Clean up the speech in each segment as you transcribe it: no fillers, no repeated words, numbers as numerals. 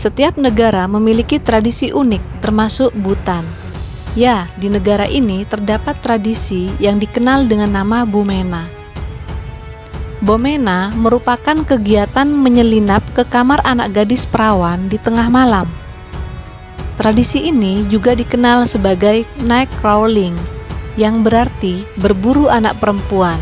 Setiap negara memiliki tradisi unik, termasuk Bhutan. Ya, di negara ini terdapat tradisi yang dikenal dengan nama Bomena. Bomena merupakan kegiatan menyelinap ke kamar anak gadis perawan di tengah malam. Tradisi ini juga dikenal sebagai night crawling, yang berarti berburu anak perempuan.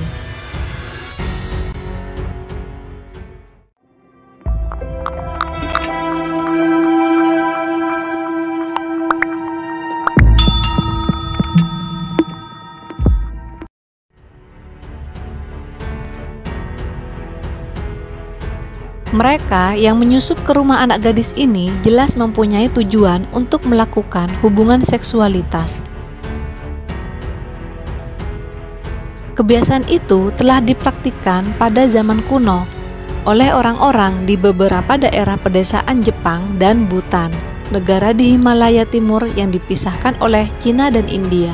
Mereka yang menyusup ke rumah anak gadis ini jelas mempunyai tujuan untuk melakukan hubungan seksualitas. Kebiasaan itu telah dipraktikkan pada zaman kuno oleh orang-orang di beberapa daerah pedesaan Jepang dan Bhutan, negara di Himalaya Timur yang dipisahkan oleh Cina dan India.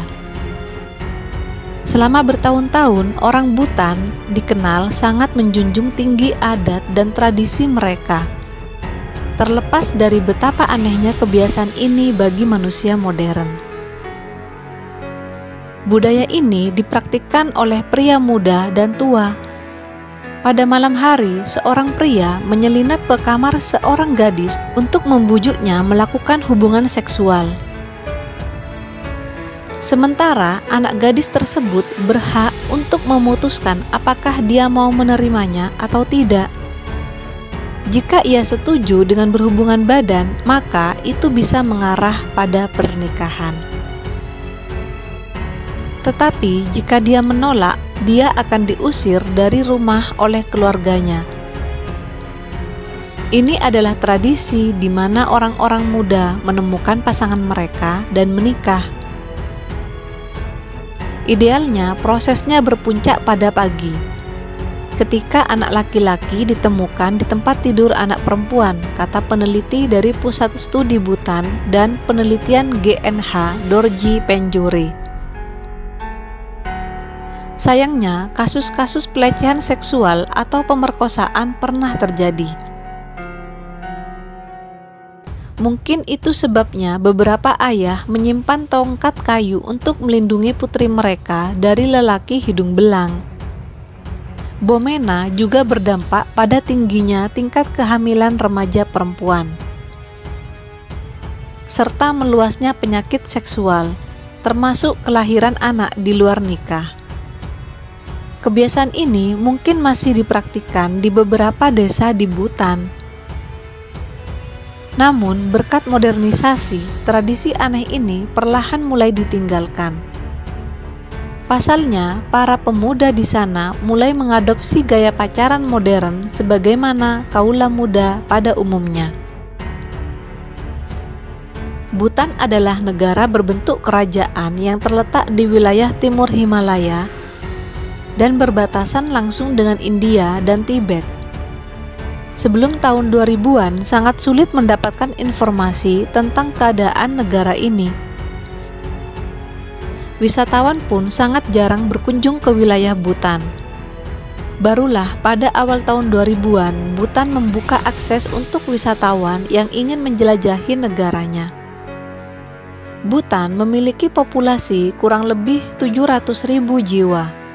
Selama bertahun-tahun, orang Bhutan dikenal sangat menjunjung tinggi adat dan tradisi mereka. Terlepas dari betapa anehnya kebiasaan ini bagi manusia modern. Budaya ini dipraktikkan oleh pria muda dan tua. Pada malam hari, seorang pria menyelinap ke kamar seorang gadis untuk membujuknya melakukan hubungan seksual. Sementara anak gadis tersebut berhak untuk memutuskan apakah dia mau menerimanya atau tidak. Jika ia setuju dengan berhubungan badan, maka itu bisa mengarah pada pernikahan. Tetapi jika dia menolak, dia akan diusir dari rumah oleh keluarganya. Ini adalah tradisi di mana orang-orang muda menemukan pasangan mereka dan menikah. Idealnya, prosesnya berpuncak pada pagi, ketika anak laki-laki ditemukan di tempat tidur anak perempuan, kata peneliti dari Pusat Studi Bhutan dan Penelitian GNH Dorji Penjori. Sayangnya, kasus-kasus pelecehan seksual atau pemerkosaan pernah terjadi. Mungkin itu sebabnya beberapa ayah menyimpan tongkat kayu untuk melindungi putri mereka dari lelaki hidung belang. Bomena juga berdampak pada tingginya tingkat kehamilan remaja perempuan, serta meluasnya penyakit seksual, termasuk kelahiran anak di luar nikah. Kebiasaan ini mungkin masih dipraktikkan di beberapa desa di Bhutan. Namun, berkat modernisasi, tradisi aneh ini perlahan mulai ditinggalkan. Pasalnya, para pemuda di sana mulai mengadopsi gaya pacaran modern sebagaimana kaula muda pada umumnya. Bhutan adalah negara berbentuk kerajaan yang terletak di wilayah timur Himalaya dan berbatasan langsung dengan India dan Tibet. Sebelum tahun 2000-an, sangat sulit mendapatkan informasi tentang keadaan negara ini. Wisatawan pun sangat jarang berkunjung ke wilayah Bhutan. Barulah pada awal tahun 2000-an, Bhutan membuka akses untuk wisatawan yang ingin menjelajahi negaranya. Bhutan memiliki populasi kurang lebih 700.000 jiwa.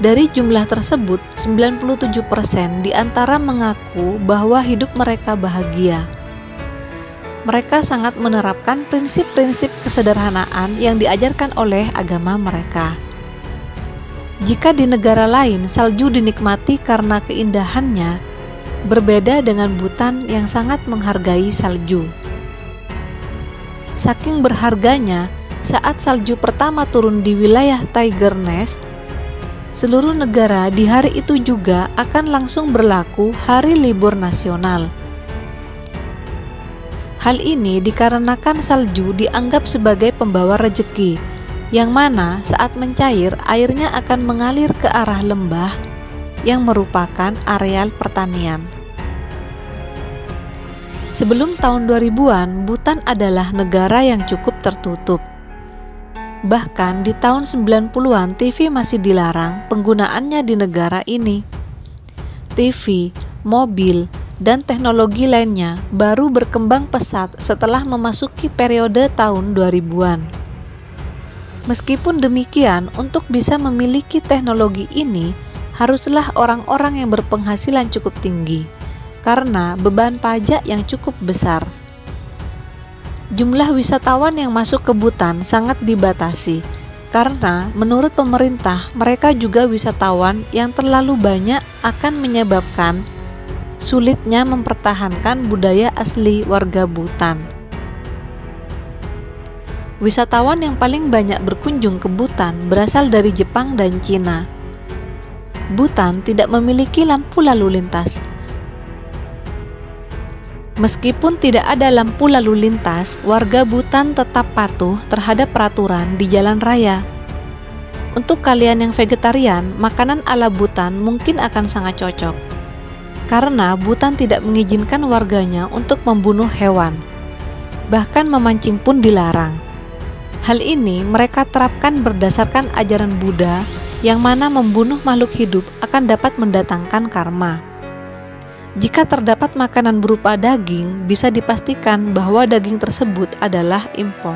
Dari jumlah tersebut, 97% di antara mengaku bahwa hidup mereka bahagia. Mereka sangat menerapkan prinsip-prinsip kesederhanaan yang diajarkan oleh agama mereka. Jika di negara lain salju dinikmati karena keindahannya, berbeda dengan Bhutan yang sangat menghargai salju. Saking berharganya, saat salju pertama turun di wilayah Tiger Nest, seluruh negara di hari itu juga akan langsung berlaku hari libur nasional. Hal ini dikarenakan salju dianggap sebagai pembawa rejeki, yang mana saat mencair airnya akan mengalir ke arah lembah yang merupakan areal pertanian. Sebelum tahun 2000-an, Bhutan adalah negara yang cukup tertutup. Bahkan di tahun 90-an TV masih dilarang penggunaannya di negara ini. TV, mobil, dan teknologi lainnya baru berkembang pesat setelah memasuki periode tahun 2000-an. Meskipun demikian, untuk bisa memiliki teknologi ini, haruslah orang-orang yang berpenghasilan cukup tinggi, karena beban pajak yang cukup besar. Jumlah wisatawan yang masuk ke Bhutan sangat dibatasi, karena menurut pemerintah, mereka juga wisatawan yang terlalu banyak akan menyebabkan sulitnya mempertahankan budaya asli warga Bhutan. Wisatawan yang paling banyak berkunjung ke Bhutan berasal dari Jepang dan Cina. Bhutan tidak memiliki lampu lalu lintas. Meskipun tidak ada lampu lalu lintas, warga Bhutan tetap patuh terhadap peraturan di jalan raya. Untuk kalian yang vegetarian, makanan ala Bhutan mungkin akan sangat cocok, karena Bhutan tidak mengizinkan warganya untuk membunuh hewan. Bahkan memancing pun dilarang. Hal ini mereka terapkan berdasarkan ajaran Buddha, yang mana membunuh makhluk hidup akan dapat mendatangkan karma. Jika terdapat makanan berupa daging, bisa dipastikan bahwa daging tersebut adalah impor.